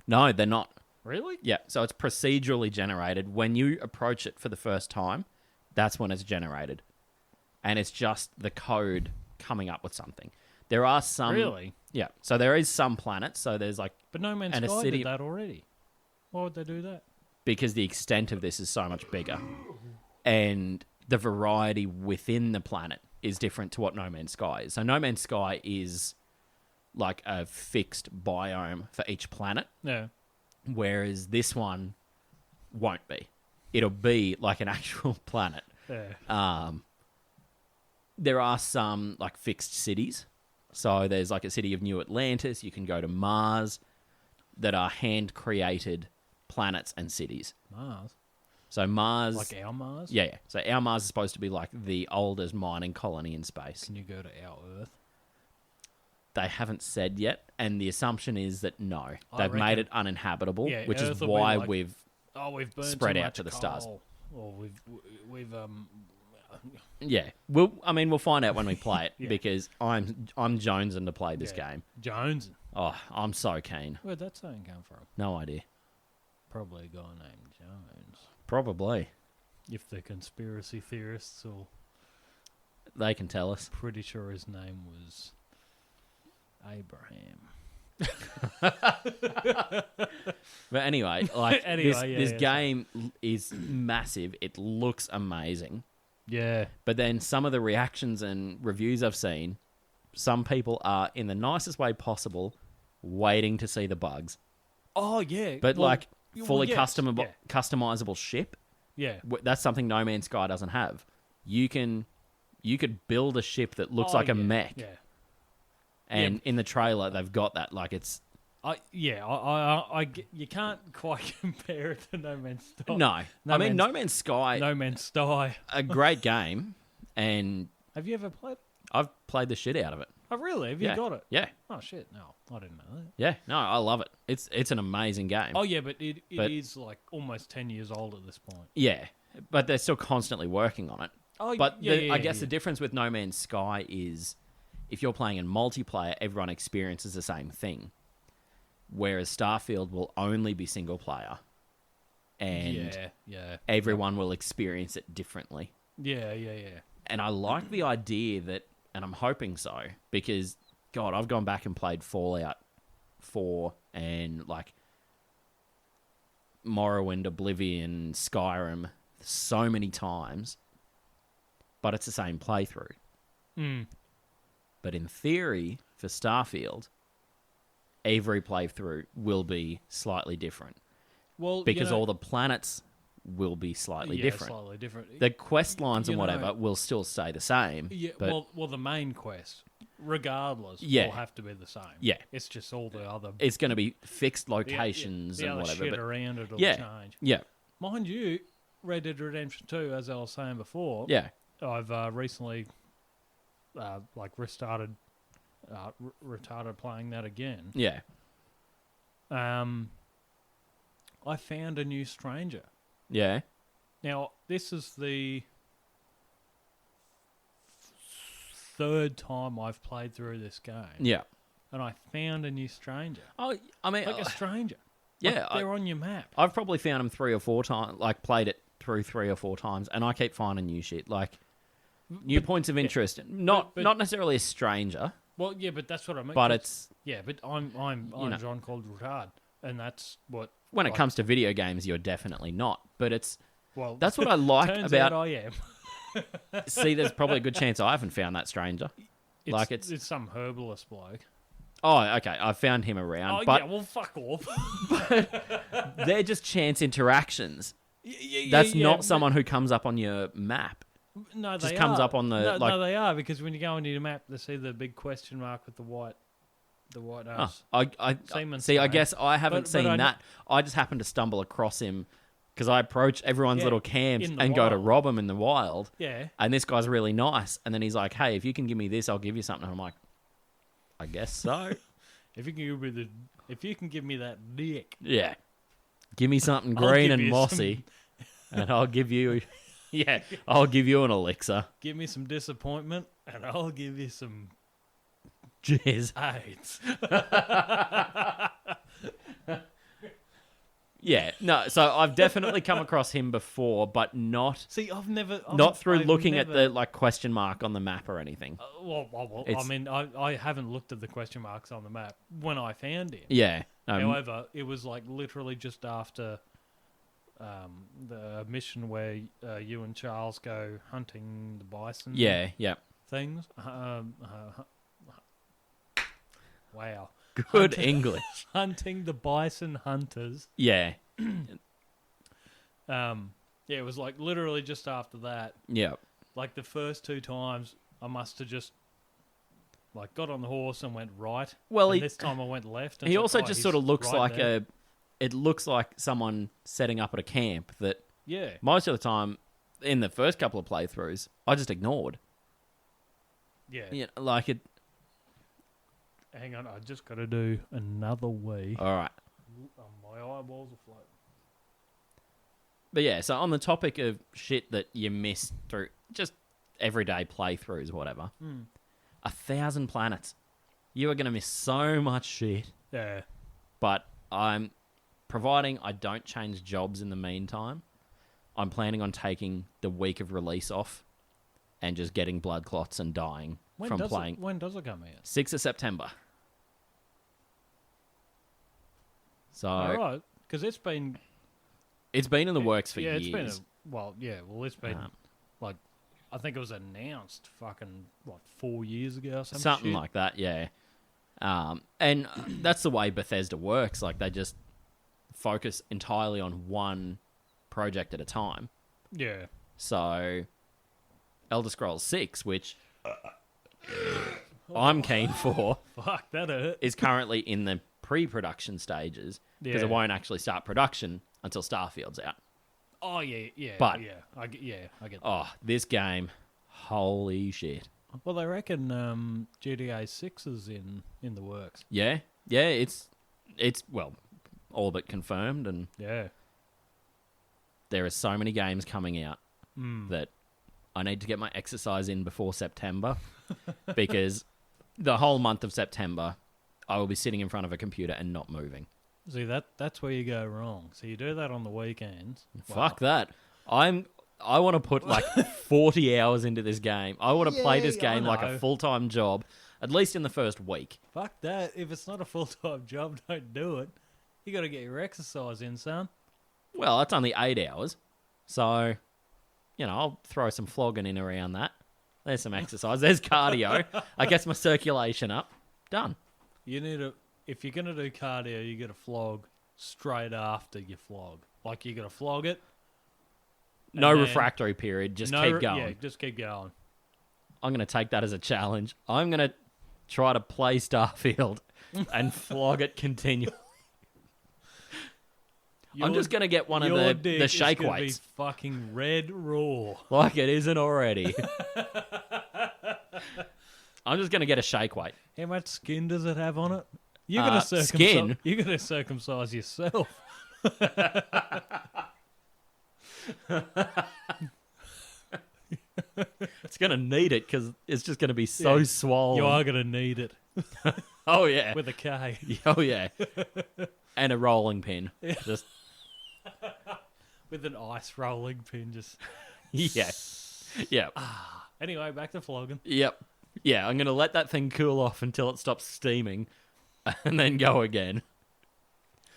No, they're not. Really? Yeah, so it's procedurally generated. When you approach it for the first time, that's when it's generated. And it's just the code coming up with something. There are some... Really? Yeah, so there is some planets, so there's like... But No Man's And a Sky city- did that already. Why would they do that? Because the extent of this is so much bigger. And the variety within the planet is different to what No Man's Sky is. So No Man's Sky is like a fixed biome for each planet. Yeah. Whereas this one won't be. It'll be like an actual planet. Yeah. There are some like fixed cities. So there's like a city of New Atlantis. You can go to Mars, that are hand-created planets and cities. Mars. So Mars... Like our Mars? Yeah. So our Mars is supposed to be like the oldest mining colony in space. Can you go to our Earth? They haven't said yet, and the assumption is that no. I They've made reckon- it uninhabitable, Yeah, which Earth is will be why like- we've... We've burned Spread too out much to the stars. coal. Or we've Yeah. We'll find out when we play it, Yeah. because I'm jonesing to play this yeah. game. Jones. Oh, I'm so keen. Where'd that saying come from? No idea. Probably a guy named Jones. Probably. If the conspiracy theorists are They can tell us. pretty sure his name was Abraham. But anyway, like Anyway, this yeah, game is massive. It looks amazing. Yeah. But then some of the reactions and reviews I've seen, some people are, in the nicest way possible, waiting to see the bugs. Oh, yeah. But like fully yes, customizable ship, Yeah. that's something No Man's Sky doesn't have. You could build a ship that looks Oh, like a yeah, mech. Yeah. And in the trailer, they've got that. Like it's You can't quite compare it to No Man's Sky. no. No I mean, Man's- No Man's Sky, No Man's Sky. a great game, and Have you ever played? I've played the shit out of it. Oh, really? Have you Yeah. got it? Yeah, Oh shit! No, I didn't know that. yeah. No, I love it. It's an amazing game. Oh yeah, but it But- is like almost 10 years old at this point. Yeah, but they're still constantly working on it. Oh, But yeah, I guess the difference with No Man's Sky is if you're playing in multiplayer, everyone experiences the same thing. Whereas Starfield will only be single player. And yeah, everyone will experience it differently. yeah. And I like the idea that, and I'm hoping so, because, God, I've gone back and played Fallout 4 and, like, Morrowind, Oblivion, Skyrim so many times, but it's the same playthrough. Mm. But in theory, for Starfield, every playthrough will be slightly different Well, because all the planets will be slightly different. Slightly different. The quest lines and You know- whatever will still stay the same. Yeah, but well, the main quest, regardless, Yeah. will have to be the same. Yeah. It's just all the other it's going to be fixed the- locations the and other whatever. shit But around it'll yeah, change. yeah, Mind you, Red Dead Redemption 2, as I was saying before, yeah, I've recently restarted playing that again. yeah. I found a new stranger. Yeah. Now, this is the third time I've played through this game. Yeah. And I found a new stranger. Oh, I mean, Like a stranger. yeah, Like they're on your map. I've probably found them 3 or 4 times, like played it through 3 or 4 times, and I keep finding new shit, like new points of interest. Not necessarily a stranger, Well, yeah, but that's what I mean. but 'cause- it's yeah, but I'm you know. John called retard, and that's what. when it like, comes to video games, you're definitely not. But it's well, that's what I like turns about. out I am. See, there's probably a good chance I haven't found that stranger. It's some herbalist bloke. Oh, okay, I found him around, Oh but yeah, well fuck off. they're just chance interactions. Yeah, That's not but- someone who comes up on your map. No, just they comes are. up on the, no, like- no, they are because when you go into your map, they see the big question mark with the white Oh, Seaman see. I stone. guess I haven't But seen I kn- that. I just happened to stumble across him because I approach everyone's Yeah, little camps in the and go to wild. rob them in the wild. Yeah. And this guy's really nice. And then he's like, "Hey, if you can give me this, I'll give you something." And I'm like, "I guess so." If you can give me that dick, Yeah. Give me something I'll green give and you mossy, and I'll give you. Yeah, I'll give you an elixir. give me some disappointment, and I'll give you some Jeez. AIDS. Yeah, no. So I've definitely come across him before, but not See, I've not through I've looking at never- the like question mark on the map or anything. Well, I It's- mean, I haven't looked at the question marks on the map when I found him. Yeah. However, it was like literally just after the mission where you and Charles go hunting the bison. Yeah. Yeah. Things. Wow. Good English. Hunting the bison hunters. Yeah. Yeah, it was like literally just after that. Yeah. Like the first 2 times, I must have just like got on the horse and went right. Well, and this time I went left. And He it's also like, just he's sort of looks right like there. it looks like someone setting up at a camp that Yeah. most of the time in the first couple of playthroughs, I just ignored. Yeah. Yeah, like it. Hang on, I just got to do another wee. All right. Oh, my eyeballs are floating. But yeah, so on the topic of shit that you miss through just everyday playthroughs or whatever, 1,000 planets. You are going to miss so much shit. Yeah. But providing I don't change jobs in the meantime, I'm planning on taking the week of release off and just getting blood clots and dying from playing. When does it come out? 6th of September. So All right, because it's been in the works for yeah, years. it's been it's been like I think it was announced fucking 4 years ago or Something shit. like that, yeah. And that's the way Bethesda works. Like, they just focus entirely on one project at a time. Yeah. So, Elder Scrolls 6, which I'm keen for, Fuck, that hurt. is currently in the pre-production stages because Yeah. it won't actually start production until Starfield's out. Oh yeah, yeah, But- I get that. Oh, this game, holy shit. Well, they reckon GTA 6 is in the works. Yeah, it's well, all but confirmed, and Yeah. there are so many games coming out that I need to get my exercise in before September because the whole month of September I will be sitting in front of a computer and not moving. See, that's where you go wrong. So you do that on the weekends. Fuck that. I want to put like 40 hours into this game. I want to play this Yeah, I game like a know. full-time job, at least in the first week. Fuck that. If it's not a full-time job, don't do it. You got to get your exercise in, son. Well, that's only 8 hours. So, I'll throw some flogging in around that. There's some exercise. There's cardio. I gets my circulation up. Done. You need to, if you're going to do cardio, you got to flog straight after you flog. Like, you got to flog it. No And then- refractory period. Just No, keep going. Yeah, just keep going. I'm going to take that as a challenge. I'm going to try to play Starfield and flog it continually. I'm just going to get one of your the dick shake is gonna weights. Be fucking red raw. Like it isn't already. I'm just going to get a shake weight. How much skin does it have on it? You're gonna skin? You're gonna circumcise yourself. It's going to need it because it's just going to be so Yeah. swollen. You are gonna need it Oh, yeah. with a K. Oh, yeah. And a rolling pin. Just, With an ice rolling pin. Just yeah. Yeah. anyway, back to flogging. Yep. Yeah, I'm going to let that thing cool off until it stops steaming and then go again.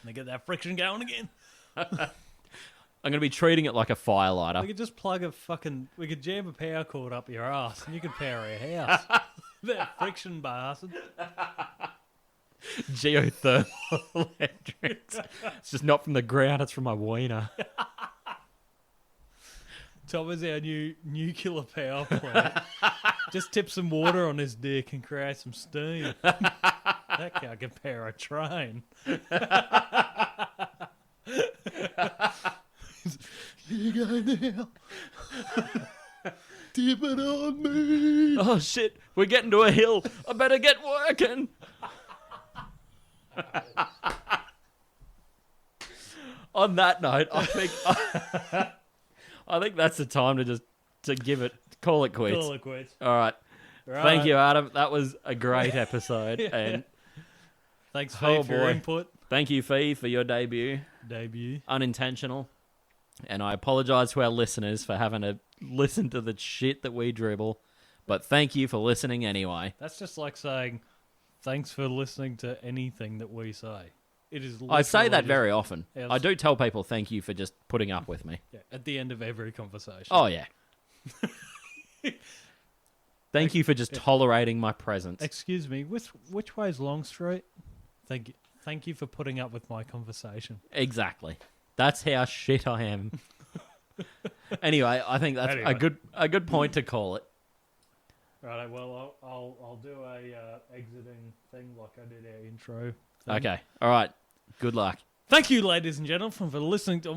And they get that friction going again. I'm going to be treating it like a firelighter. We could just plug we could jam a power cord up your ass and you could power your house. That friction bastard. Geothermal electrics. It's just not from the ground, it's from my wiener. Tom is our new nuclear power plant. Just tip some water on his dick and create some steam. That guy can power a train. Here you go now. Tip it on me. Oh shit, we're getting to a hill. I better get working. On that note, I think that's the time to call it quits. Call it quits. All right. Right. Thank you, Adam. That was a great episode. Yeah. And Thanks, Oh, Fee, for your boy. input. thank you, Fee, for your debut. Unintentional. And I apologize to our listeners for having to listen to the shit that we dribble. But thank you for listening anyway. That's just like saying thanks for listening to anything that we say. It is. I say literally that just- very often. Yeah, I do tell people thank you for just putting up with me. yeah, at the end of every conversation. Oh, yeah. Thank you for just tolerating my presence. Excuse me. Which way is Long Street? Thank you for putting up with my conversation. Exactly. That's how shit I am. Anyway, I think that's a good point to call it. Right. Well, I'll do a exiting thing like I did our intro. Thing. Okay. All right. Good luck. Thank you, ladies and gentlemen, for listening to.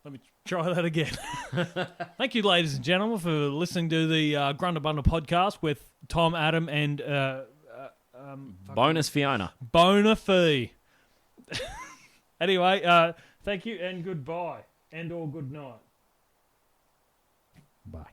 Let me try that again. Thank you, ladies and gentlemen, for listening to the Grunder Bundle podcast with Tom, Adam, and Bonus Fiona. Bona Fee. Anyway, thank you and goodbye, and or good night. Bye.